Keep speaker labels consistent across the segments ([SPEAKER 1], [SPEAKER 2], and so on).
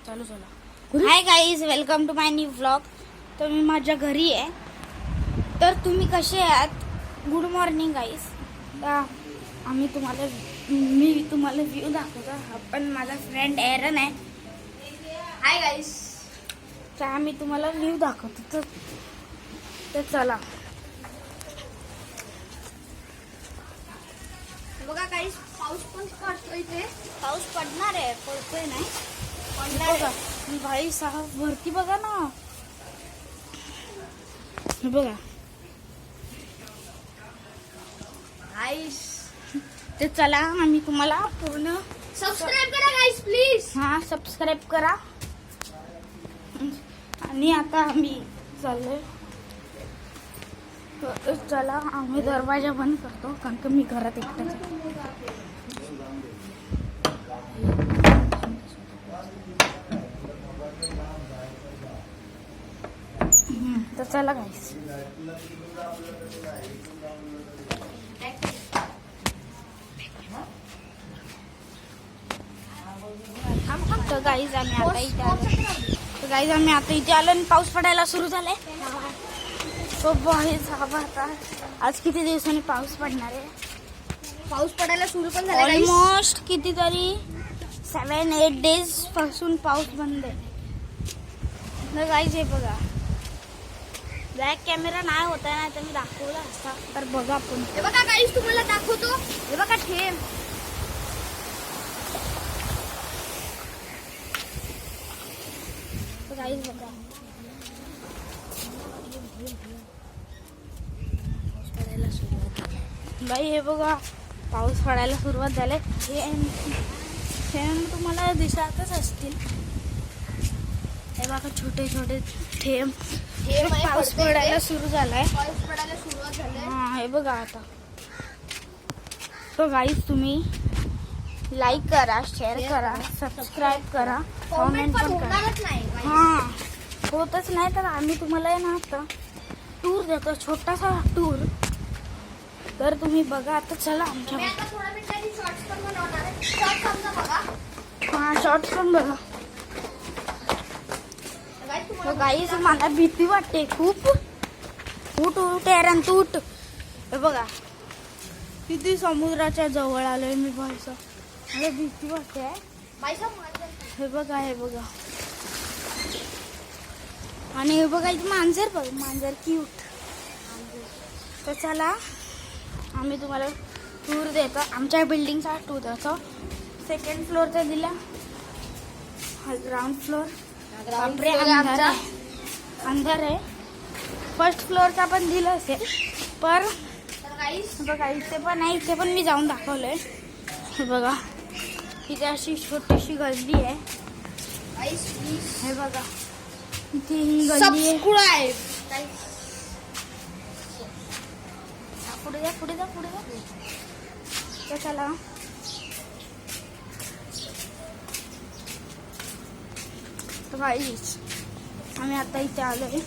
[SPEAKER 1] चालू झाला. Hi guys, welcome to my new vlog. तर मी माझ्या घरी आहे. तर तुम्ही कसे आहात? Good morning guys. मी तुम्हाला व्ह्यू दाखवतो. पण माझा फ्रेंड एरन आहे. Hi guys. तर आम्ही तुम्हाला व्ह्यू दाखवतो. तर चला
[SPEAKER 2] बघा काही पाऊस पण पडतो इथे.
[SPEAKER 1] पाऊस पडणार आहे, पडतोय नाही बघा. भाई साहेब वरती बघा ना, बघा
[SPEAKER 2] गाईस
[SPEAKER 1] ते चला आम्ही तुम्हाला पूर्ण
[SPEAKER 2] सबस्क्राईब करा गाईस प्लीज.
[SPEAKER 1] सबस्क्राईब करा. आणि आता आम्ही चाललोय. चला आम्ही दरवाजा बंद करतो, कारण की मी घरात एकटाच आहे. तर चला गाईस. तर गाईज आम्ही आता इथे आलो. आणि पाऊस पडायला सुरू झालाय. तो आता आज किती दिवसांनी पाऊस पडणार आहे.
[SPEAKER 2] पाऊस पडायला सुरू पण झाला.
[SPEAKER 1] ऑलमोस्ट कितीतरी 7-8 डेज पासून पाऊस बंद आहे. तर गाईज हे बघा, बॅक कॅमेरा नाही होता, नाही तर मी दाखवला असता. तर बघा आपण,
[SPEAKER 2] हे बघा गाईस तुम्हाला दाखवतो. हे बघा थेंब.
[SPEAKER 1] गाईज बघा, बाई हे बघा पाऊस पडायला सुरुवात झाली. थेंब तुम्हाला दिसतच असतील. हे बघा छोटे छोटे थेंब. पाऊस पडायला सुरू झालाय.
[SPEAKER 2] पाऊस पडायला सुरुवात झाली.
[SPEAKER 1] हे बघा आता. तो गाईज तुम्ही लाईक करा, शेअर करा, सबस्क्राईब करा, कमेंट पण करा.
[SPEAKER 2] होणारच नाही.
[SPEAKER 1] होतच नाही तर आम्ही तुम्हाला ना आता टूर देतो, छोटासा टूर. तर तुम्ही बघा. आता चला आमच्या
[SPEAKER 2] थोड्या मिनिटांनी शॉर्ट्स पण बनवणार आहे. शॉर्ट्स समजा बघा.
[SPEAKER 1] शॉर्ट्स पण बघा. गाईज मला भीती वाटते खूप. उठ एरन तू उठ. हे बघा किती समुद्राच्या जवळ आलोय मी. भाईसा मला भीती वाटते. हे बघा, हे बघा. आणि हे बघा इथे मांजर बघ, मांजर क्यूट. तर चला आम्ही तुम्हाला टूर देतो. आमच्या बिल्डिंगचा टूर देतो. 2nd फ्लोअरचा दिला, ग्राउंड फ्लोअर. बापरे, अंधार आहे. 1st फ्लोअरचा पण दिलं असेल. पर बघा इथे पण आहे. इथे पण मी जाऊन दाखवलंय. हे बघा इथे अशी छोटीशी गल्ली आहे. हे बघा इथे ही गल्ली आहे. पुढे जा, पुढे जा, पुढे जा. तर चला तर गाईस आम्ही आता इथे आलोय.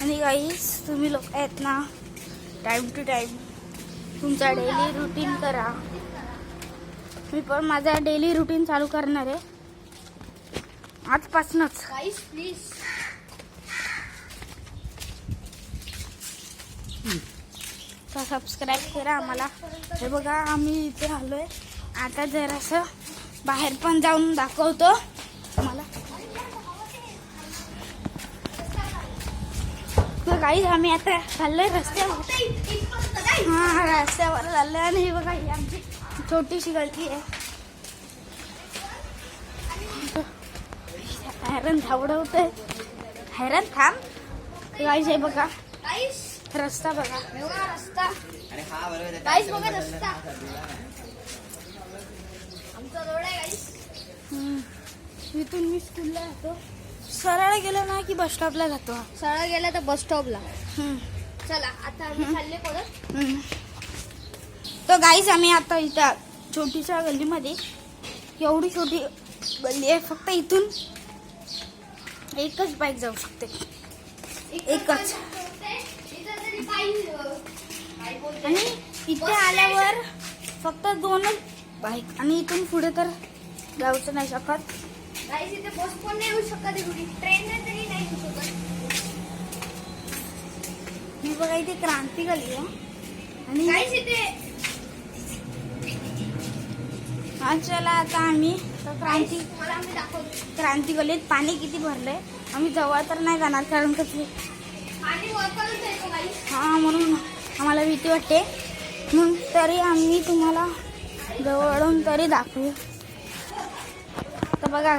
[SPEAKER 1] आणि गाईस तुम्ही लोक आहेत ना, टाइम टू टाइम तुमचा डेली रुटीन करा. मी पण माझा डेली रुटीन चालू करणार आहे आजपासूनच.
[SPEAKER 2] गाईस प्लीज
[SPEAKER 1] तर सबस्क्राईब करा आम्हाला. हे बघा आम्ही इथे आलोय. आता जरासं बाहेर पण जाऊन दाखवतो मला. तर गाईज आम्ही आता चाललोय रस्त्यावर. रस्त्यावर चाललोय. आणि हे बघा ही आमची छोटीशी गल्ली आहे. हैरान धावडवतोय. हैरान थांब. गाईज हे बघा रस्ता बघा.
[SPEAKER 2] रस्ता गाईस बघा रस्ता. आमचा रोड आहे गाईस.
[SPEAKER 1] इथून मी स्कूलला जातो. सरळ गेलो ना की बस स्टॉपला जातो.
[SPEAKER 2] सरळ गेला तर बस स्टॉपला. चला आता आम्ही चालले परत.
[SPEAKER 1] तर गाईस आम्ही आता इथं छोटीशा गल्लीमध्ये, एवढी छोटी गल्ली आहे. फक्त इथून एकच बाईक जाऊ शकते. एकच. आणि इथे आल्यावर फक्त बाईक आणि इथून पुढे तर जाऊचं नाही शकत.
[SPEAKER 2] गाईस इथे बस पण नाही येऊ शकत, ट्रेन तरी नाही येऊ शकत.
[SPEAKER 1] मी बघा इथे क्रांती गली आहे आणि
[SPEAKER 2] गाईस इथे
[SPEAKER 1] हा चला आता आम्ही क्रांती
[SPEAKER 2] तुम्हाला आम्ही दाखवतो.
[SPEAKER 1] क्रांती गलीत पाणी किती भरलंय. आम्ही जवळ तर नाही जाणार कारण कसं
[SPEAKER 2] आणि वरपर्यंत येतो गाईस.
[SPEAKER 1] हा म्हणून आम्हाला भीती वाटते. म्हणून तरी आम्ही तुम्हाला जवळून तरी दाखवू. तर बघा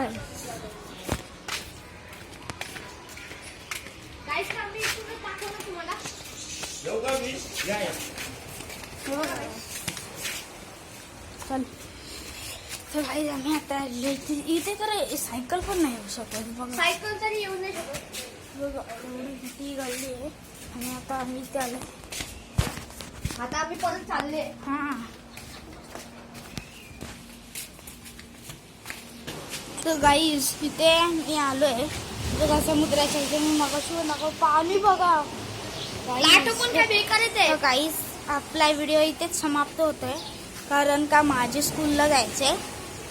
[SPEAKER 2] गाईस आम्ही इथूनच दाखवतो तुम्हाला.
[SPEAKER 1] चल तर काही आम्ही आता इथे तर सायकल पण नाही येऊ शकत. बघा
[SPEAKER 2] सायकल तरी येऊ नाही शकत.
[SPEAKER 1] बघा एवढी मोठी गल्ली आहे आणि आता आम्ही इथे आलो.
[SPEAKER 2] आता आम्ही परत चालले.
[SPEAKER 1] हा तर गाईस इथे मी आलोय बघा समुद्राच्या इथे. मी मगाशी नका पाणी बघा.
[SPEAKER 2] लाटो पण काय बेकार येते.
[SPEAKER 1] तर गाईस आपला व्हिडिओ इथेच समाप्त होतोय कारण का माझे स्कूलला जायचंय.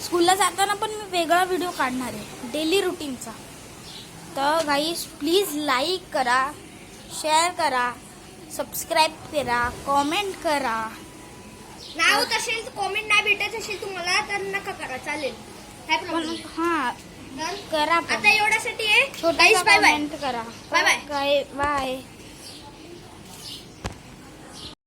[SPEAKER 1] स्कूलला जाताना पण मी वेगळा व्हिडिओ काढणार आहे डेली रुटीनचा. तर गाईस प्लीज लाईक करा, शेअर करा, सबस्क्राईब करा, कॉमेंट करा.
[SPEAKER 2] नाव तसेल कॉमेंट नाही भेटत असेल तुम्हाला तर नका करा, चालेल. काय
[SPEAKER 1] पण
[SPEAKER 2] प्रॉब्लेम
[SPEAKER 1] हा करा.
[SPEAKER 2] आता एवढ्यासाठी आहे.
[SPEAKER 1] छोटा
[SPEAKER 2] गाईस बाय बाय.
[SPEAKER 1] कमेंट करा.
[SPEAKER 2] Bye bye.
[SPEAKER 1] बाय.